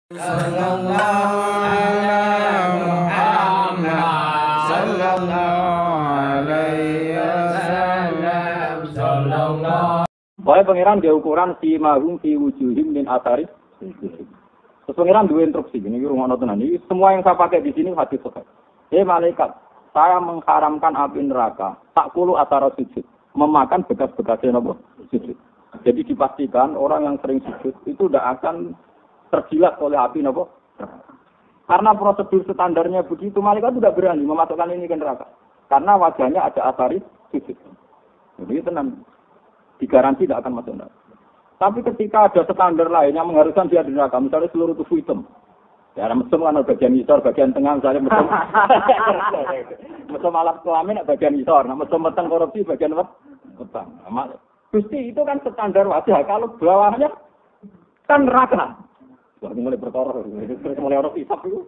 Sallallahu ala Muhammad sallallahu alaihi wasallam sallallahu. Wae pangeran ge ukuran si mahum fi wujuhim min athari. Terus pangeran duwe instruksi ini rumono tenan iki semua yang saya pakai di sini hadis sahih. Malaikat, saya mengharamkan api neraka takulu atara sujud, memakan bekas-bekasnya napa sujud. Jadi dipastikan orang yang sering sujud itu tidak akan terjilat oleh api napa. Karena prosedur standarnya begitu, malaikat tidak berani memasukkan ini ke neraka. Karena wajahnya ada asari sujud. Jadi tenang, digaransi tidak akan masuk neraka. Tapi ketika ada standar lain yang mengharuskan dia di neraka, misalnya seluruh tubuh hitam. Ya, mesum kan bagian isor, bagian tengah misalnya mesum. Mesum alat kelamin bagian isor, mesum meteng korupsi bagian meteng. Gusti itu kan standar wajah, kalau bawahnya kan neraka. Wah, mulai perkara, mulai orang hisap itu.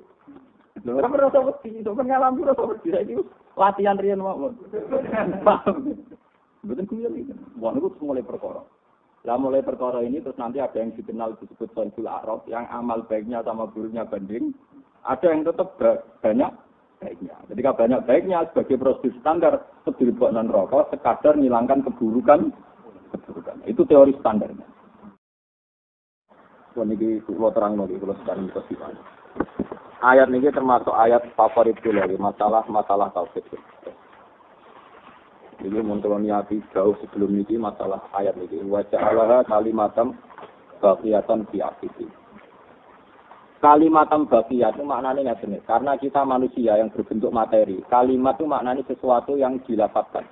Lha kan rasa wedi, itu pengalaman rasa wedi iki latihan riyen mawon. Betul kuwi iki. Wah, niku mulai perkara. Lah mulai perkara ini terus nanti ada yang dikenal disebut Sonjul Arab yang amal baiknya sama buruknya banding. Ada yang tetap banyak baiknya. Ketika banyak baiknya sebagai prosedur standar sebelum rokok sekadar menghilangkan keburukan. Itu teori standarnya. Niki kula terangno iki kula sekarang kesipan. Ayat niki termasuk ayat favorit kula iki masalah tauhid. Jadi muncul niati jauh sebelum niki masalah ayat niki wa ja'alaha kalimatam baqiyatan fi akhiri. Kalimatam baqiyat itu maknanya ngene, karena kita manusia yang berbentuk materi. Kalimat itu maknanya sesuatu yang dilafalkan.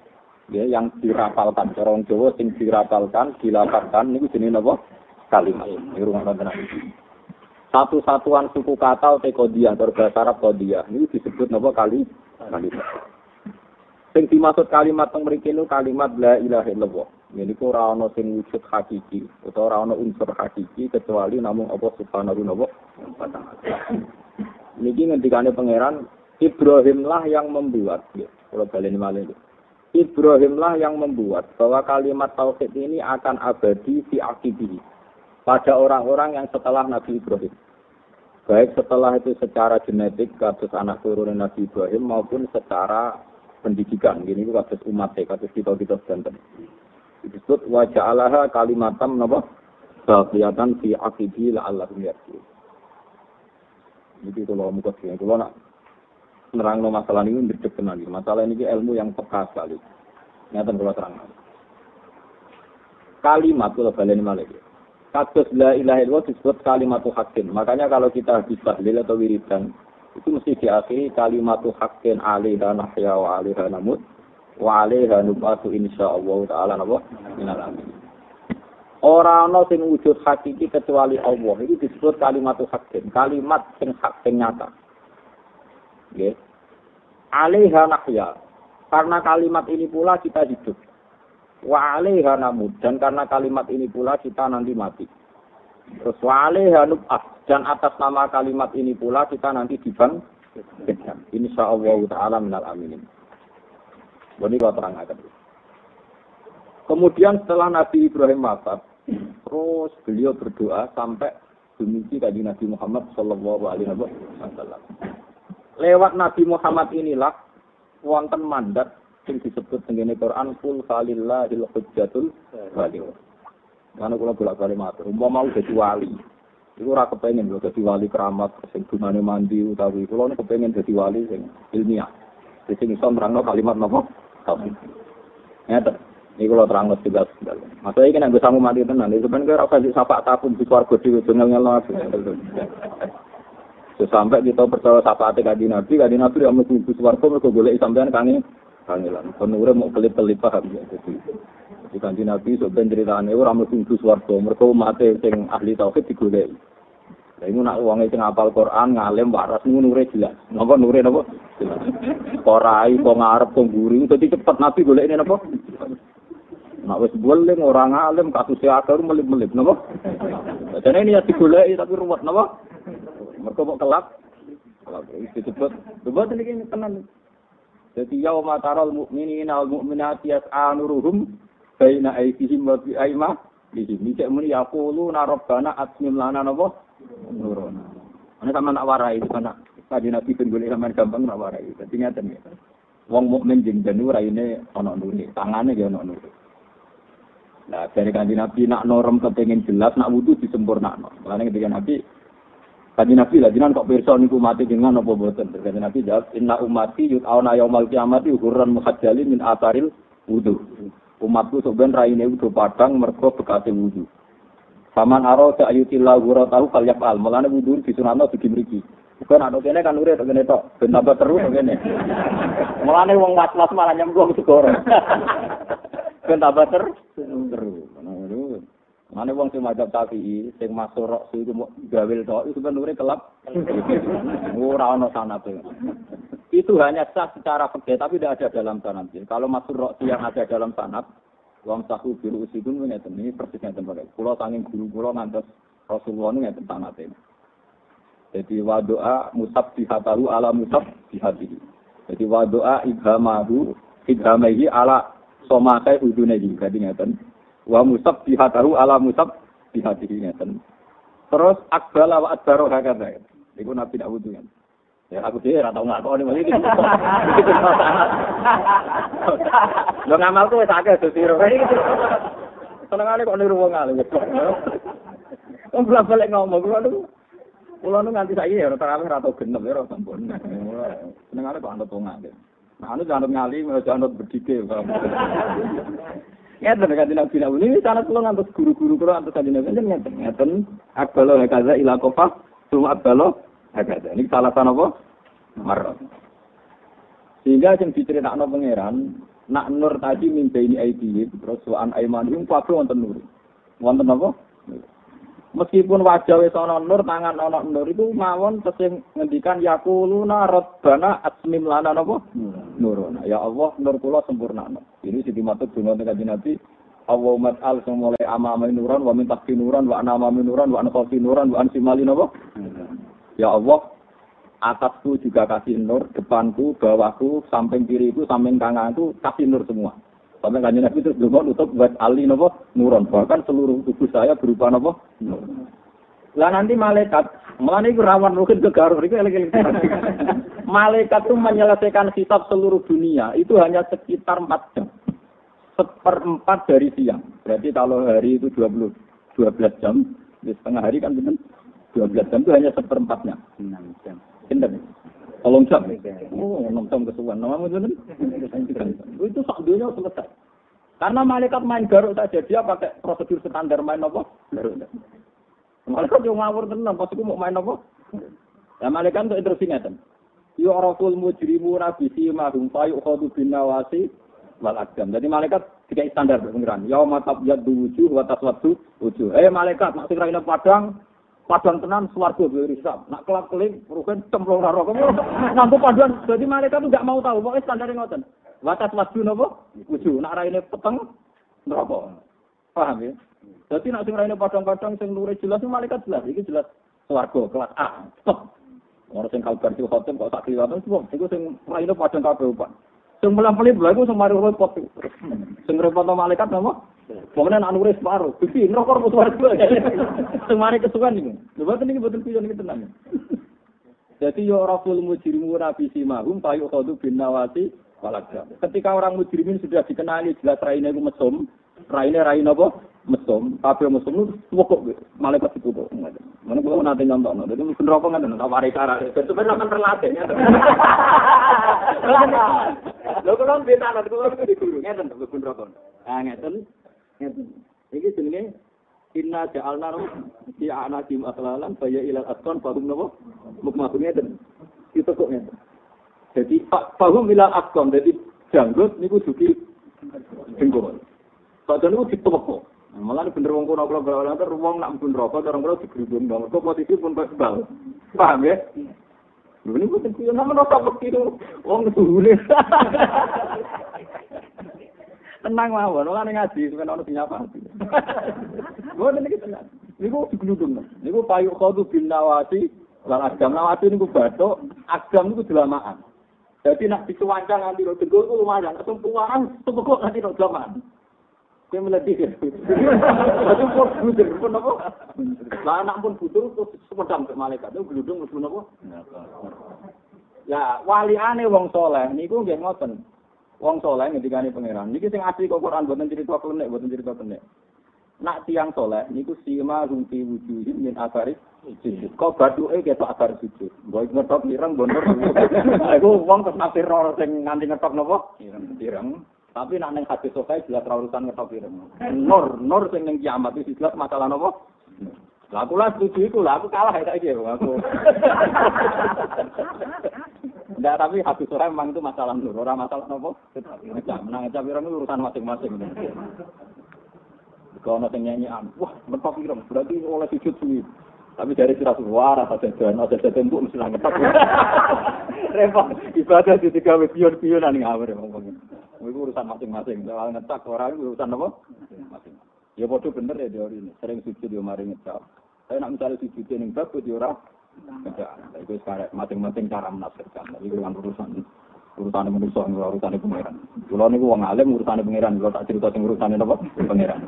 Ya, yang dirapalkan. Orang Jawa sing dirapalkan, dilafalkan niku jenenge napa? Kalimat ini rumah tenan. Satu satuan suku kata atau kodiah berbahasa Arab kodiah ini disebut napa kalimat. Sing dimaksud kalimat teng mriki niku kalimat la ilaha illallah. Niku ora ana sing wujud hakiki utawa ora ana unsur hakiki kecuali namung apa subhanahu wa ta'ala. Niki ngendikane pangeran Ibrahimlah yang membuat. Kalau baleni malih. Ibrahimlah yang membuat bahwa kalimat tauhid ini akan abadi fi aqibihi. Pada orang-orang yang setelah Nabi Ibrahim. Baik setelah itu secara genetik, kasus anak turun Nabi Ibrahim, maupun secara pendidikan. Gini kasus umat, kasus kita sedanten. Disebut, waja'alaha kalimatam, kelihatan fi aqibi la'allahum yarji'un. Jadi kalau muka sini, kalau nak nerangno masalah ini, berdek-benar. Masalah ini ilmu yang peka sekali. Nyata kalau terang. Kalimat, kalau balen malah. Kados la ilaha illallah disebut kalimatu haqqin. Makanya kalau kita habis tahlil atau wiridan, itu mesti diakhiri kalimatu haqqin alaiha nahya wa alaiha namut wa alaiha nub'atsu insyaallah taala napa minal amin. Ora ana sing wujud hakiki kecuali Allah. Itu disebut kalimatu haqqin, kalimat sing hak sing nyata. Nggih. Alaiha nahya. Karena kalimat ini pula kita hidup. Wa alaiha namud, dan karena kalimat ini pula kita nanti mati. Terus wa alaiha nub'ah, dan atas nama kalimat ini pula kita nanti dibangkitkan. Insyaallah taala minal aminin. Ini kalau terangkan. Kemudian setelah Nabi Ibrahim wafat, terus beliau berdoa sampai demikian kaji Nabi Muhammad sallallahu alaihi wasallam. Lewat Nabi Muhammad inilah wonten mandat yang disebut dengan Quran kul falillahil hujjatul baligh. Mana kula bolak-balik matur, umpama mau dadi wali. Iku ora kepengin lho dadi wali keramat sing dunane mandi utawi kula nek kepengin dadi wali sing ilmiah. Sing iso nerangno kalimat napa? Tauhid. Ngeten. Niku kula terangno juga. Maksud iki nek nggo sangu mati tenan, itu ben kira ora sapa tapun di swarga dhewe ngel-ngel. Sampai kita percaya syafaat kanjeng Nabi ya mlebu swarga mergo golek sampean kangelan. Penure mau kelip-kelip paham ya. Jadi kanjeng Nabi sok ben critane ora mlebu swarga mergo umate sing ahli tauhid digoleki. Lah iku nak wong sing hafal Quran ngalim waras nure jelas. Napa nure napa? Jelas. Korai kok ngarep kok mburi dadi cepet Nabi golekne napa? Nek wis boleh ora ngalim kasuse akar melip-melip napa? Dene ini ya digoleki tapi ruwet napa? Mereka mau kelak itu cepet. Coba ini tenan. Jadi yauma taral mu'minina wal mu'minati yas'a nuruhum baina aydihim wa bi aymanihim. Iki muni yaquluna rabbana atmim lana napa nuruna. Ana sama nak warai itu kan Kanjeng Nabi ben golek sampean gampang nak warai. Dadi ngaten ya. Wong mukmin jeng jenu raine ana nure, tangane ya ana nure. Nah, dari Kanjeng Nabi nak norm kepengin jelas nak wudu disempurnakno. Mulane ketika Nabi Kanjeng Nabi lah jenengan kok pirsa niku mati dengan apa boten. Kanjeng Nabi jawab inna ummati yut'auna yaumal qiyamati hurran muhajjalin min atharil wudu. Umatku sampeyan raine wudu padang mergo bekate wudu. Paman arada ayutillahu ghuratahu falyafal. Mulane wudu disunatno dugi mriki. Bukan ana kene kan urip kene tok, ben tambah terus kene. Mulane wong was-was malah nyemplung segoro. Ben tambah terus. Mane wong sing madzhab Syafi'i, sing masuk rok iku gawil tok, itu kan urip kelap. Ora ana sanate. Itu hanya sah secara fikih tapi tidak ada dalam sanad. Kalau masuk rok yang ada dalam sanad, wong sahu biru usidun ngeten iki persis ngeten bae. Kula saking guru kula ngantos Rasulullah ngeten sanate. Jadi wa doa musabbihatahu ala musabbihatihi. Jadi wa doa ibhamahi ala somakai udunegi. Jadi ngeten. Wa musabbihatahu ala musabbihatihi ngeten. Terus akbala wa adbaro hakata. Iku Nabi nak wudu kan. Ya aku dhewe ora tau ngakoni iki. Lho ngamalku wis akeh sesiro. Senengane kok niru wong alim. Wong balik ngomong kula nu nganti saiki ya ora tau genep ya ora sampun. Senengane kok anut wong alim. Nah anu jangan ngali, jangan berdike. Ngeten kan dina dina ini sanad kula ngantos guru-guru kula antos kanjeng Nabi ngeten akbalo hakaza ila qafah sum akbalo hakaza. Ini salah apa? Marot. Sehingga sing diceritakno pangeran nak nur tadi mimpi ini aidi terus waan aimanhum kabeh wonten nur. Wonten apa? Meskipun wajah wis ana nur, tangan ana nur itu mawon tesih ngendikan yaquluna rabbana atmim lana napa? Nuruna. Ya Allah, nur kula sempurnakno. Ini sing dimaksud donga Kanjeng Nabi, Allahumma al sing mulai amama nuran wa min tahti nuran wa anama nuran wa anqati nuran wa ansimali napa? Ya Allah, atasku juga kasih nur, depanku, bawahku, samping kiriku, samping kananku kasih nur semua. Sampai Kanjeng Nabi terus donga nutup buat ali napa nuron, bahkan seluruh tubuh saya berupa napa nur. Lah nanti malaikat, mulane iku rawan rukin ke Garut iki eling-eling. Malaikat itu menyelesaikan kitab seluruh dunia itu hanya sekitar 4 jam. 1/4 dari siang. Berarti kalau hari itu 12 jam, di setengah hari kan benar 12 jam itu hanya 1/4-nya. 6 jam. Pinter. Tolong jam. Oh, 6 jam kesuwen. Namamu bener? Itu sak dunia selesai. Karena malaikat main garuk saja, dia pakai prosedur standar main apa? Garuk. Malaikat yo ngawur tenan, pas iku mau main apa? Ya malaikat untuk instruksi ngeten. Ya raful mujrimu nabisi mahum fayu khadu bin nawasi wal aqdam. Jadi malaikat dikai standar pengiran. Ya matab yadu wujuh wa taswaddu wujuh. Malaikat nak sing raine padang tenan swarga berisap. Nak kelap-kelip rugen cemplung karo kamu. Nampu paduan. Jadi malaikat itu enggak mau tahu, pokoke standare ngoten. Wa taswaddu napa? Wujuh. Nak raine peteng neraka. Paham ya? Jadi nak sing raine padang-padang sing lure jelas malaikat jelas. Iki jelas swarga kelas A. Stop. Orang sing kalbar sing khotim kok tak kliwatan semua. Iku sing raine padang kabeh upan. Sing melang-pelip lha iku sing mari repot. Sing repot malaikat napa? Pokoknya nak nulis separuh. Bisi neraka apa swarga. Sing mari kesuwen niku. Lha boten niki boten piye niki tenan. Jadi ya raful mujrimu nabisi mahum payu khadu bin nawasi walakam. Ketika orang mujrimin sudah dikenali jelas raine iku mesum, raine apa? Mesum, kabeh mesum wokok malaikat dikutuk. Mana kula nate nyontokno. Dadi mungkin rokok ngoten tak wari cara. Itu ben akan terlatih ya. Lho kula beta lho kula di guru ngeten to ben rokok. Ah ngeten. Iki jenenge inna ja'alna fi a'nadim atlalan faya ilal asqan fahum napa? Mukmahun ngeten. Itu kok ngeten. Jadi fahum ilal asqan dadi janggut niku dugi jenggot. Padahal niku ditepok. Malah bener wong kono kula bala ter wong nak mlebu neraka cara kula digrubung banget. Kok posisi pun bal. Paham ya? Lho niku ten kuwi nang neraka begitu wong suhune. Tenang mawon, ora ngaji sampeyan ono dinyapa. Ngoten iki tenang. Niku digludung. Niku payu khadu bin nawati lan agam nawati niku bathuk, agam niku delamaan. Jadi nak dicuwancang nganti ro dengkul ku lumayan, langsung puwaran tepuk nganti ro delamaan. Kowe meledik. Dadi pun budur pun apa? Lah anak pun budur terus sepedang ke malaikat. Itu gludung mlebu napa? Ya, waliane wong saleh niku nggih ngoten. Wong saleh ngendikane pangeran. Niki sing asli kok Quran boten cerita klenek, boten cerita klenek. Nak tiyang saleh niku sima rumpi wujuhin min asari sujud. Kok bathuke ketok asar sujud. Mbok ngetok ireng bonor. Iku wong terus nafsir ora sing nganti ngetok napa? Ireng. Tapi nak ning hadis sahih jelas ra urusan ngetok ireng. Nur sing ning kiamat iki jelas masalah napa? Lah aku lah setuju iku lah aku kalah saiki aku. Enggak, tapi hadis sahih memang itu masalah nur, ora masalah napa? Menang ngecap ireng itu urusan masing-masing. Kalau nanti nyanyian, wah mentok ireng, berarti oleh sujud suwi. Tapi dari sirah suara, ada tembok mesti nangkep. Repot, ibadah di tiga pion-pionan ngawur ya ngomongin. Itu urusan masing-masing. Soal ngetak orang itu urusan apa? Masing-masing. Ya bodoh bener ya teori ini. Sering sujud ya mari ngecap. Saya nak mencari sujud yang bagus ya orang ngecap. Itu sekarang masing-masing cara menafsirkan. Itu kan urusan manusia, urusan pangeran. Kalau niku wong alim urusan pangeran, kalau tak cerita sing urusan apa? Pangeran.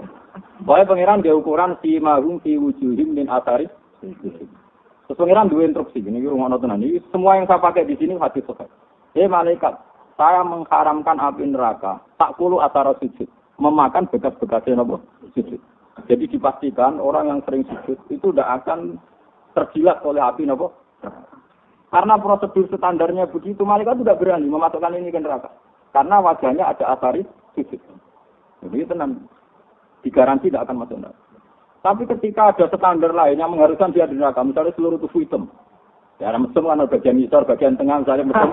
Pokoke pangeran dia ukuran si mahum fi wujuhim min asari. Terus pangeran dua instruksi. Ini rumah tenan. Ini semua yang saya pakai di sini hadis sahih. Malaikat, saya mengharamkan api neraka. Tak kulu atara sujud, memakan bekas-bekasnya apa? Sujud. Jadi dipastikan orang yang sering sujud itu tidak akan terjilat oleh api apa? Karena prosedur standarnya begitu, malaikat tidak berani memasukkan ini ke neraka. Karena wajahnya ada asari sujud. Jadi tenang, digaransi tidak akan masuk neraka. Tapi ketika ada standar lain yang mengharuskan dia di neraka, misalnya seluruh tubuh hitam. Ya, mesum kan bagian isor, bagian tengah, misalnya mesum.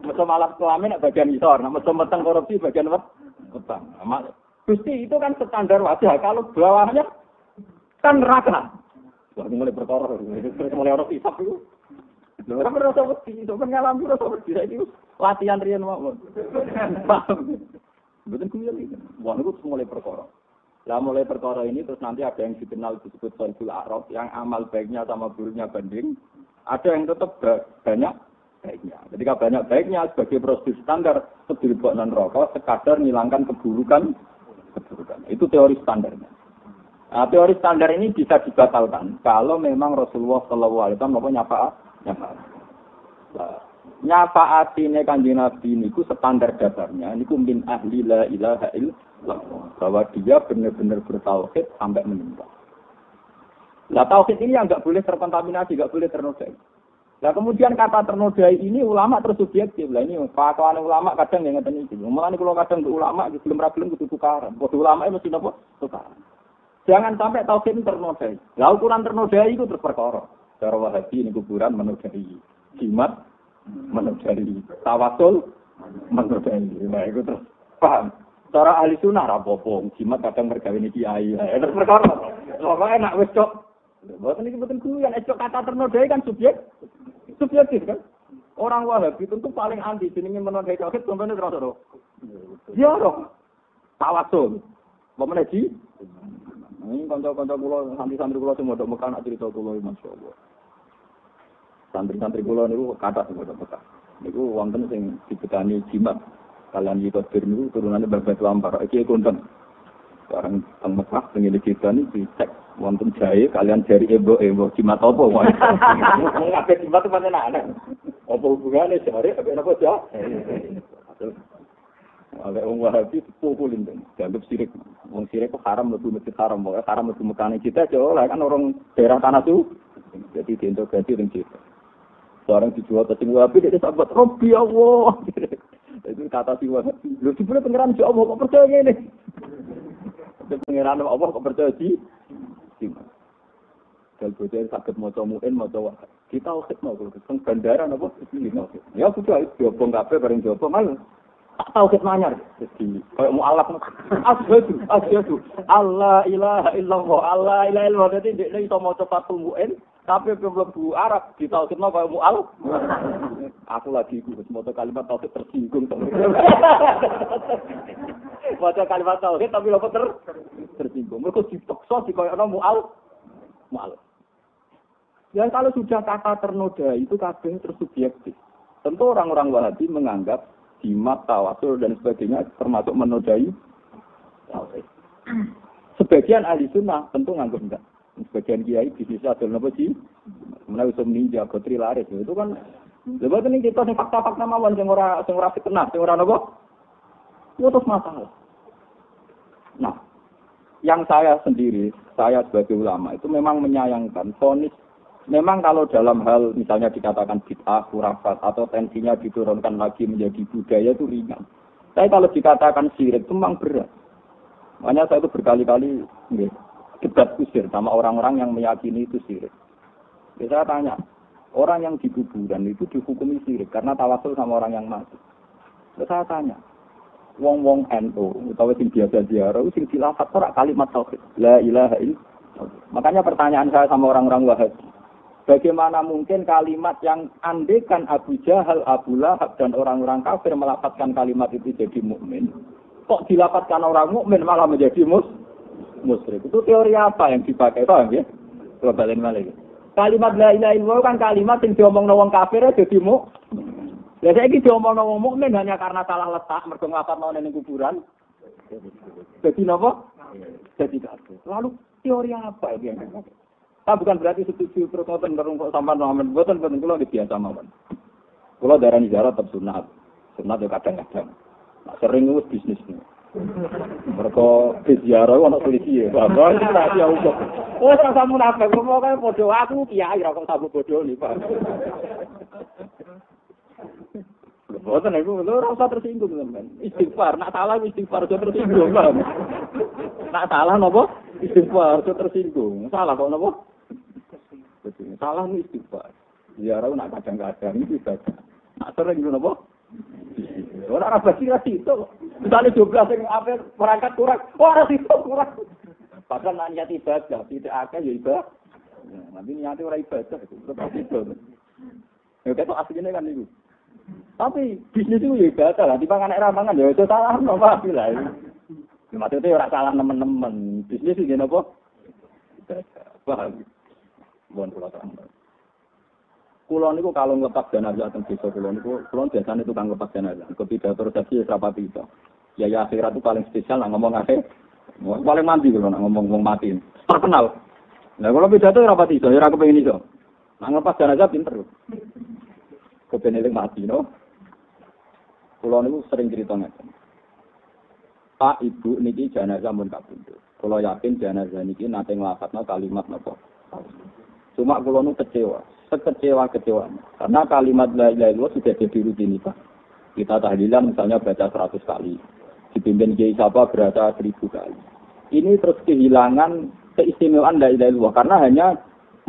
Mesum alat kelamin bagian isor, mesum meteng korupsi bagian apa? Petang. Gusti itu kan standar wajah, kalau bawahnya kan neraka. Wah, mulai berkoror, terus mulai orang hisap itu. Orang merasa wedi, mengalami rasa wedi. Itu latihan rian mau. Paham? Betul kuwi iki. Wah, itu mulai berkoror. Lah mulai perkara ini terus nanti ada yang dikenal disebut Sayyidul A'raf yang amal baiknya sama buruknya banding. Ada yang tetap banyak baiknya. Ketika banyak baiknya sebagai prosedur standar sedilboknan rokok sekadar menghilangkan keburukan. Itu teori standarnya. Nah, teori standar ini bisa dibatalkan kalau memang Rasulullah SAW nyafaat. Nyafaat ini kanjeng Nabi niku standar dasarnya niku min ahli la ilaha illallah, bahwa dia benar-benar bertauhid sampai meninggal. Lah tauhid ini yang enggak boleh terkontaminasi, enggak boleh ternodai. Lah kemudian kata ternodai ini ulama terus subjektif. Lah ini pakawan ulama kadang yang ngeten iki. Mulane kula kadang ke ulama belum ra gelem kudu tukaran. Padha ulama mesti napa? Tukaran. Jangan sampai tauhid ternodai. Lah ukuran ternodai itu terus perkara. Cara Wahabi ini kuburan menodai, jimat menodai, tawasul menodai. Nah itu terus paham. Cara ahli sunnah rapopo, jimat kadang mergawe ini kiai. Terus perkara. Pokoke enak wis cok. Mboten iki mboten guyon, cok kata ternodai kan subjektif kan. Orang Wahabi tentu paling anti jenenge menodai tauhid contohnya terus ora. Ya ora. Tawasul. Apa meneh di? Ini kanca-kanca kula, santri-santri kula sing mondok Mekah nak cerita kula masyaallah. Santri-santri kula niku kathah sing mondok Mekah. Niku wonten sing dibetani jimat. Kalian iki kodir niku turunane Babatu Ampar. Iki konten. Barang teng Mekah sing diciptani dicek wonten jahe kalian jari ebo jimat apa wae. Kabeh jimat itu pancen aneh. Apa hubungane jari kabeh napa jah? Agak orang Wahabi pukulin kan, dianggap sirik. Orang sirik kok haram lebih masjid haram, pokoknya haram lebih mekanik kita lah kan orang daerah tanah tuh, jadi diintegrasi dengan kita. Seorang dijual ke sini Wahabi dia sahabat Robbi Allah, itu kata si Wahabi. Lu sebenarnya pengiran si Allah kok percaya ini? Pengiran Allah kok percaya sih? Kalau bocah sakit mau comuin mau coba kita ukit mau kalau kita bandara apa? Ya sudah itu diobong kafe bareng diobong mal. Tak tahu ketmanya, jadi kayak mu'alaf, asyhadu, Allah ilaha illallah, Allah ilaha illallah, jadi dia itu mau cepat tumbuhin, tapi belum bu Arab, kita tahu ketmanya kayak mu'alaf. Aku lagi ikut, semua kalimat tauhid tersinggung. Baca kalimat tauhid, tapi lupa tersinggung. Mereka dipaksa, kayak mu'alaf. Dan kalau sudah kata ternodai, itu kadang tersubjektif. Tentu orang-orang Wahabi menganggap jimat, tawasul dan sebagainya termasuk menodai tauhid. Sebagian ahli sunnah tentu nganggep enggak. Sebagian kiai bisnis adol napa sih? Menawi iso ninja gotri laris itu kan lha ini kita sing fakta-fakta mawon sing ora fitnah, sing ora napa? Itu terus masalah. Nah, yang saya sendiri, saya sebagai ulama itu memang menyayangkan vonis. Memang kalau dalam hal misalnya dikatakan bid'ah, khurafat atau tensinya diturunkan lagi menjadi budaya itu ringan. Tapi kalau dikatakan syirik itu memang berat. Makanya saya itu berkali-kali debat kusir sama orang-orang yang meyakini itu syirik. Saya tanya, orang yang di kuburan itu dihukumi syirik karena tawasul sama orang yang mati. Saya tanya, wong-wong NU utawa sing biasa ziarah sing dilafat ora kalimat tauhid la ilaha illallah. Makanya pertanyaan saya sama orang-orang Wahabi, bagaimana mungkin kalimat yang andekan Abu Jahal, Abu Lahab dan orang-orang kafir melafadzkan kalimat itu jadi mukmin, kok dilafadzkan orang mukmin malah menjadi musyrik? Itu teori apa yang dipakai, paham ya? Coba balen malih. Kalimat la ilaha illallah kan kalimat yang diomongno wong kafir jadi mukmin. Ya saya ini diomongno wong mukmin hanya karena salah letak mergo nglafadzno ning kuburan. Jadi napa? Jadi kafir. Lalu teori apa yang dipakai? Bukan berarti setuju terus ngoten kok sampean Muhammad mboten kula biasa mawon. Kula darani ziarah tetep sunat. Sunat yo kadang-kadang. Nah, sering wis bisnis. Mereka ziarah ana polisi ya. Bapak iki rahasia umum. Oh, ora sampe munafik, pokoke padha aku kiai ra kok sabuk bodho ni, Pak. Boten niku lho ora usah tersinggung sampean. Istighfar, nak salah istighfar aja tersinggung, Pak. Nak salah napa? Istighfar aja tersinggung. Salah kok napa? Salah nih istighfar. Ziarah nak kadang-kadang iki ibadah. Nak sering ngono napa? Ora basi ra itu. Misale 12 sing ape perangkat kurang. Ora itu kurang. Padahal nak niat ibadah, tidak akeh ya ibadah. Nanti niate ora ibadah itu. Tetep itu. Ya ketok asline kan niku. Tapi bisnis itu ya ibadah lah. Dipangan nek ra mangan ya itu salah napa lah. Maksudnya ora salah nemen-nemen. Bisnis iki napa? Paham. Mohon kula terang. Kula niku kalau nglepas jenazah teng desa kula niku biasane tukang lepas jenazah. Kepidato resepsi rapati itu. Ya akhirat itu paling spesial lah ngomong akhir. Paling mandi kalau nak ngomong mati. Terkenal. Nah kalau pidato rapati itu, ya ora kepengin iso. Nak nglepas jenazah pinter. Kepeneling mati no. Kula niku sering cerita ngeten. Pak Ibu niki jenazah mun kapundhut. Kula yakin jenazah niki nate nglafadzna kalimat napa. Cuma kula nu kecewa, sekecewa-kecewanya. Karena kalimat la ilaha illallah sudah jadi rutinitas. Kita tahlilan misalnya baca 100 kali. Dipimpin kiai siapa berata 1000 kali. Ini terus kehilangan keistimewaan la ilaha illallah karena hanya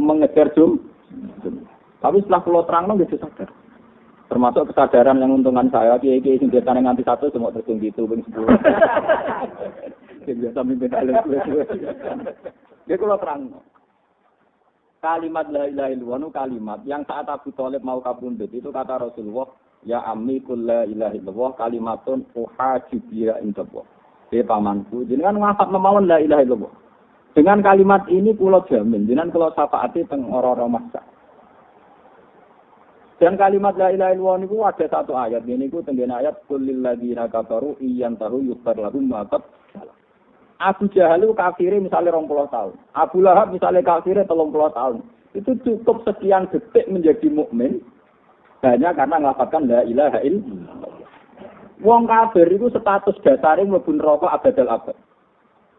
mengejar jum. Tapi setelah kula terangno nggih sadar. Termasuk kesadaran yang untungan saya, kiai-kiai sing biasane nganti 1 semua terus gitu ping 10. Sing biasa mimpin alim suwe-suwe. Nggih kula terangno. Kalimat la ilaha illallah kalimat yang saat Abu Thalib mau kapundhut itu kata Rasulullah, ya ammi kul la ilaha illallah kalimatun uhaju biha indallah. Pamanku jenengan ngafat mawon la ilaha illallah. Dengan kalimat ini kula jamin jenengan kula syafaati teng ora-ora masa. Dan kalimat la ilaha illallah niku ada satu ayat niku tengene ayat qul lil ladzina kafaru iyantahu yughfar lahum ma qad Abu Jahal itu kafirnya misalnya 20 tahun. Abu Lahab misalnya kafirnya 30 tahun. Itu cukup sekian detik menjadi mukmin hanya karena ngelafadzkan la ilaha illallah. Wong kafir itu status dasarnya mlebu neraka abadal abad.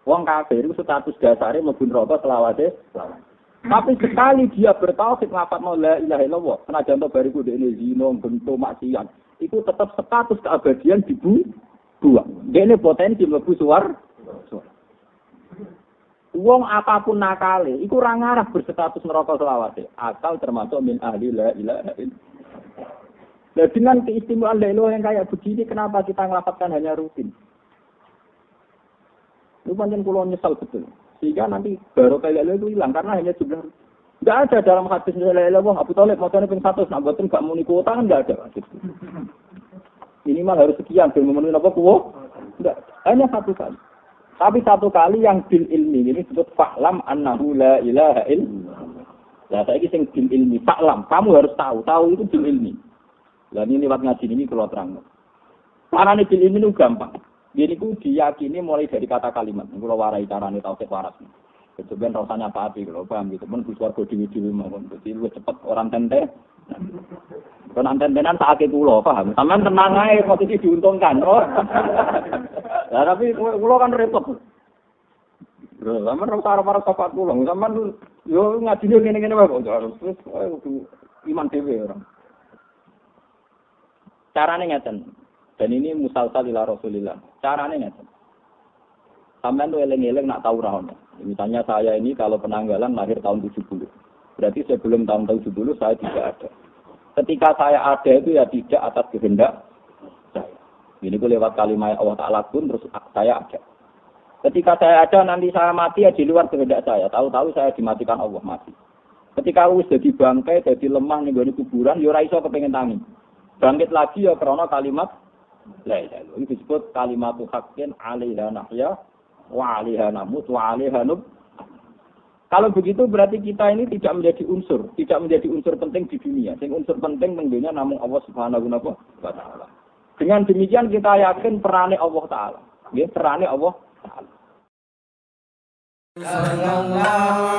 Wong kafir itu status dasarnya mlebu neraka selawase. Tapi sekali dia bertauhid ngelafadzno la ilaha illallah, senajan to bariku dekne zina, bentuk maksiat, itu tetap status keabadian dibuang. Dekne potensi mlebu swarga. Wong apapun nakale, iku ora ngarep berstatus neraka selawase. Asal termasuk min ahli la ilaha illallah. Nah, dengan keistimewaan la ilaha yang kayak begini, kenapa kita ngelafadzkan hanya rutin? Itu pancen kula nyesal betul. Sehingga nanti barokah la ilaha itu hilang karena hanya jumlah. Enggak ada dalam hadis la ilaha illallah Abu Thalib macane ping 100, nak mboten gak muni kuota kan enggak ada hadis. Minimal harus sekian ben memenuhi apa kuwo? Enggak, hanya satu kali. Tapi satu kali yang bil ilmi ini disebut fa'lam annahu la ilaha illallah. Lah saiki sing bil ilmi fa'lam, kamu harus tahu itu bil ilmi. Lah ini lewat ngaji ini kalau terang. Carane bil ilmi itu gampang. Ini ku diyakini mulai dari kata kalimat. Kalau warai carane tauhid waras. Sebenarnya rasanya apa api kalau paham gitu. Men suar dewi-dewi mawon. Jadi lu cepet orang tente. Kan anten-antenan tak kula paham. Sampeyan tenang ae posisi diuntungkan. Oh. Lah tapi kula kan repot. Lho, sampeyan ora arep-arep sapa kula. Sampeyan yo ngajine ngene-ngene wae kok. Terus iman dhewe ora. Carane ngeten. Dan ini musalsal ila Rasulillah. Carane ngeten. Sampeyan tuh eling-eling nak tahu ra ono. Misalnya saya ini kalau penanggalan lahir tahun 70. Berarti sebelum tahun 70 saya tidak ada. Ketika saya ada itu ya tidak atas kehendak saya. Ini pun lewat kalimat Allah Ta'ala pun terus saya ada. Ketika saya ada nanti saya mati ya di luar kehendak saya. Tahu-tahu saya dimatikan Allah mati. Ketika wis jadi bangkai, jadi lemah ning gone kuburan, ya ora iso kepengin tangi. Bangkit lagi ya krana kalimat la ilaha illallah. Ini disebut kalimatu haqqin 'alaiha nahya wa 'alaiha namut wa 'alaiha nub. Kalau begitu berarti kita ini tidak menjadi unsur penting di dunia. Sing unsur penting tentunya namung Allah Subhanahu wa taala. Dengan demikian kita yakin perane Allah taala. Nggih, perane Allah taala. Sallallahu